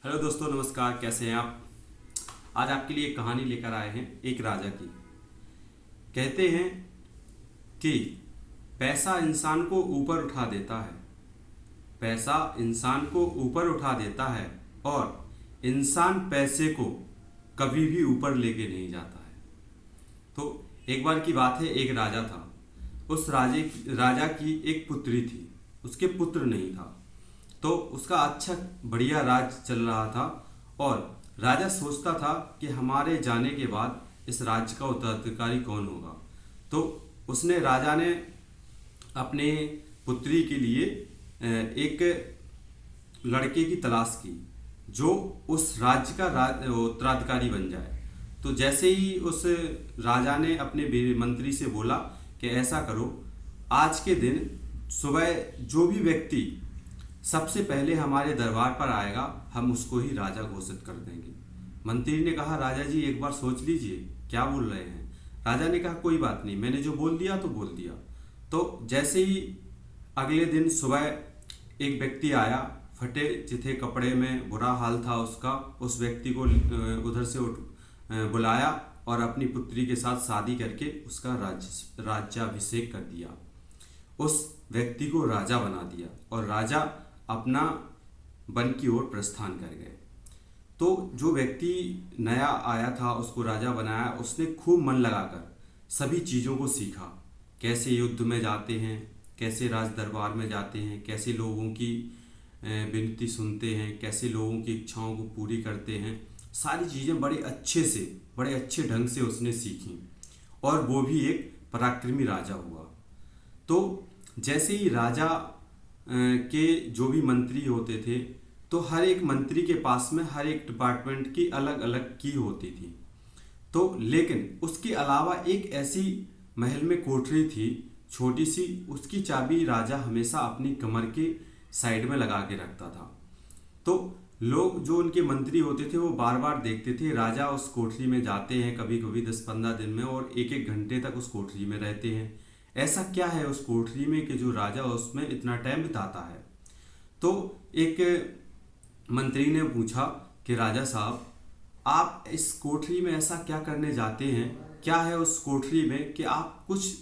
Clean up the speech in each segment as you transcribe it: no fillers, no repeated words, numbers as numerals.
Hello दोस्तों, नमस्कार। कैसे हैं आप? आज आपके लिए एक कहानी लेकर आए हैं एक राजा की। कहते हैं कि पैसा इंसान को ऊपर उठा देता है। पैसा इंसान को ऊपर उठा देता है और इंसान पैसे को कभी भी ऊपर लेके नहीं जाता है। तो एक बार की बात है, एक राजा था। उस राजा की एक पुत्री थी। उसके पुत्र नहीं था। तो उसका अच्छा बढ़िया राज चल रहा था और राजा सोचता था कि हमारे जाने के बाद इस राज्य का उत्तराधिकारी कौन होगा। तो राजा ने अपने पुत्री के लिए एक लड़के की तलाश की जो उस राज्य का उत्तराधिकारी बन जाए। तो जैसे ही उस राजा ने अपने मंत्री से बोला कि ऐसा करो, आज के दिन सुबह जो भी व्यक्ति सबसे पहले हमारे दरबार पर आएगा, हम उसको ही राजा घोषित कर देंगे। मंत्री ने कहा, राजा जी एक बार सोच लीजिए, क्या बोल रहे हैं? राजा ने कहा, कोई बात नहीं, मैंने जो बोल दिया तो बोल दिया। तो जैसे ही अगले दिन सुबह एक व्यक्ति आया, फटे चिथे कपड़े में, बुरा हाल था उसका। उस व्यक्ति को उधर से बुलाया और अपनी पुत्री के साथ शादी करके उसका राज्याभिषेक कर दिया। उस व्यक्ति को राजा बना दिया और राजा अपना वन की ओर प्रस्थान कर गए। तो जो व्यक्ति नया आया था उसको राजा बनाया। उसने खूब मन लगाकर सभी चीज़ों को सीखा, कैसे युद्ध में जाते हैं, कैसे राज दरबार में जाते हैं, कैसे लोगों की विनती सुनते हैं, कैसे लोगों की इच्छाओं को पूरी करते हैं। सारी चीज़ें बड़े अच्छे ढंग से उसने सीखी और वो भी एक पराक्रमी राजा हुआ। तो जैसे ही राजा के जो भी मंत्री होते थे, तो हर एक मंत्री के पास में हर एक डिपार्टमेंट की अलग अलग की होती थी। तो लेकिन उसके अलावा एक ऐसी महल में कोठरी थी, छोटी सी, उसकी चाबी राजा हमेशा अपनी कमर के साइड में लगा के रखता था। तो लोग जो उनके मंत्री होते थे वो बार बार देखते थे, राजा उस कोठरी में जाते हैं कभी कभी 10-15 दिन में और एक एक घंटे तक उस कोठरी में रहते हैं। ऐसा क्या है उस कोठरी में कि जो राजा उसमें इतना टाइम बिताता है? तो एक मंत्री ने पूछा कि राजा साहब, आप इस कोठरी में ऐसा क्या करने जाते हैं? क्या है उस कोठरी में कि आप कुछ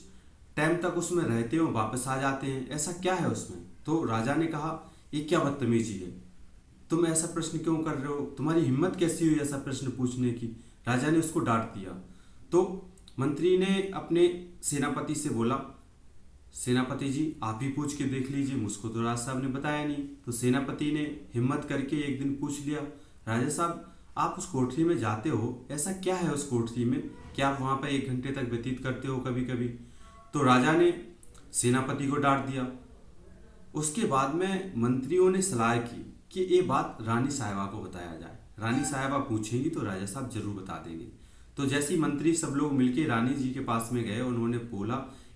टाइम तक उसमें रहते हो, वापस आ जाते हैं? ऐसा क्या है उसमें? तो राजा ने कहा, ये क्या बदतमीजी है, तुम ऐसा प्रश्न क्यों कर रहे हो? तुम्हारी हिम्मत कैसी हुई ऐसा प्रश्न पूछने की? राजा ने उसको डांट दिया। तो मंत्री ने अपने सेनापति से बोला, सेनापति जी आप ही पूछ के देख लीजिए, मुझको तो राजा साहब ने बताया नहीं। तो सेनापति ने हिम्मत करके एक दिन पूछ लिया, राजा साहब आप उस कोठरी में जाते हो, ऐसा क्या है उस कोठरी में कि आप वहाँ पर 1 घंटे तक व्यतीत करते हो कभी कभी? तो राजा ने सेनापति को डांट दिया। उसके बाद में मंत्रियों ने सलाह की कि ये बात रानी साहिबा को बताया जाए। रानी साहिबा पूछेंगी तो राजा साहब जरूर बता देंगे। तो जैसे ही मंत्री सब लोग मिलके रानी जी के पास में गए, उन्होंने बोला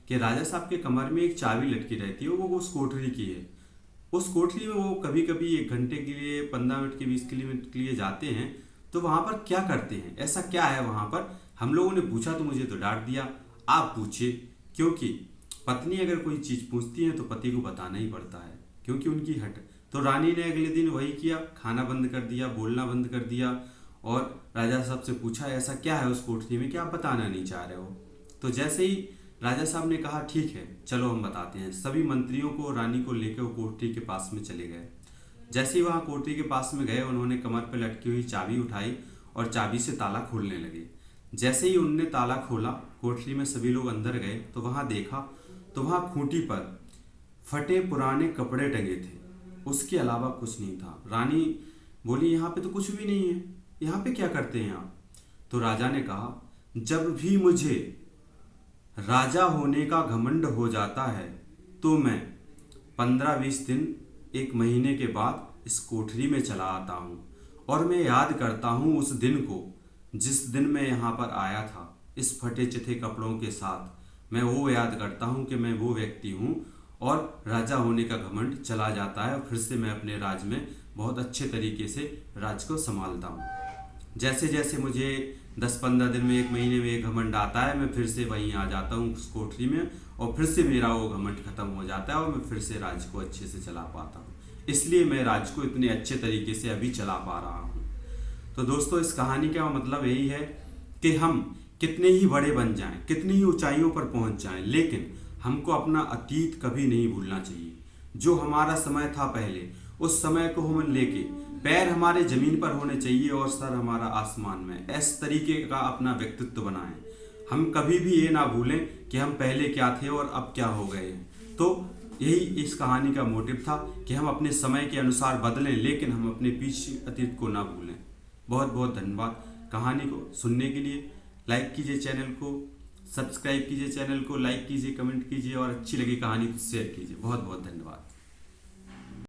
कि राजा साहब के कमर में एक चाबी लटकी रहती है, वो उस कोठरी की है। उस कोठरी में वो कभी कभी 1 घंटे के लिए, 15 मिनट के, 20 मिनट के लिए जाते हैं। तो वहाँ पर क्या करते हैं, ऐसा क्या है वहाँ पर? हम लोगों ने पूछा तो मुझे तो डांट दिया, आप पूछिए। क्योंकि पत्नी अगर कोई चीज़ पूछती है तो पति को बताना ही पड़ता है, क्योंकि उनकी हट। तो रानी ने अगले दिन वही किया, खाना बंद कर दिया, बोलना बंद कर दिया और राजा साहब से पूछा, ऐसा क्या है उस कोठरी में कि आप बताना नहीं चाह रहे हो? तो जैसे ही राजा साहब ने कहा, ठीक है चलो हम बताते हैं, सभी मंत्रियों को, रानी को लेकर वो कोठरी के पास में चले गए। जैसे ही वहाँ कोठरी के पास में गए, उन्होंने कमर पर लटकी हुई चाबी उठाई और चाबी से ताला खोलने लगे। जैसे ही उनने ताला खोला, कोठरी में सभी लोग अंदर गए तो वहाँ देखा तो वहाँ खूंटी पर फटे पुराने कपड़े टंगे थे, उसके अलावा कुछ नहीं था। रानी बोली, यहाँ पे तो कुछ भी नहीं है, यहाँ पे क्या करते हैं आप? तो राजा ने कहा, जब भी मुझे राजा होने का घमंड हो जाता है तो मैं 15-20 दिन, 1 महीने के बाद इस कोठरी में चला आता हूँ और मैं याद करता हूँ उस दिन को जिस दिन मैं यहाँ पर आया था इस फटे चिथे कपड़ों के साथ। मैं वो याद करता हूँ कि मैं वो व्यक्ति हूँ और राजा होने का घमंड चला जाता है और फिर से मैं अपने राज में बहुत अच्छे तरीके से राज को संभालता हूँ। जैसे जैसे मुझे 10-15 दिन में, 1 महीने में एक घमंड आता है, मैं फिर से वहीं आ जाता हूँ उस कोठरी में और फिर से मेरा वो घमंड खत्म हो जाता है और मैं फिर से राज को अच्छे से चला पाता हूँ। इसलिए मैं राज्य को इतने अच्छे तरीके से अभी चला पा रहा हूँ। तो दोस्तों, इस कहानी का मतलब यही है कि हम कितने ही बड़े बन जाएं, कितनी ही ऊंचाइयों पर पहुंच जाएं, लेकिन हमको अपना अतीत कभी नहीं भूलना चाहिए। जो हमारा समय था पहले, उस समय को हम लेके पैर हमारे जमीन पर होने चाहिए और सर हमारा आसमान में, इस तरीके का अपना व्यक्तित्व बनाएं। हम कभी भी ये ना भूलें कि हम पहले क्या थे और अब क्या हो गए हैं। तो यही इस कहानी का मोटिव था कि हम अपने समय के अनुसार बदलें, लेकिन हम अपने पीछे अतीत को ना भूलें। बहुत बहुत धन्यवाद कहानी को सुनने के लिए। लाइक कीजिए चैनल को, सब्सक्राइब कीजिए चैनल को, लाइक कीजिए, कमेंट कीजिए और अच्छी लगी कहानी तो शेयर कीजिए। बहुत बहुत धन्यवाद।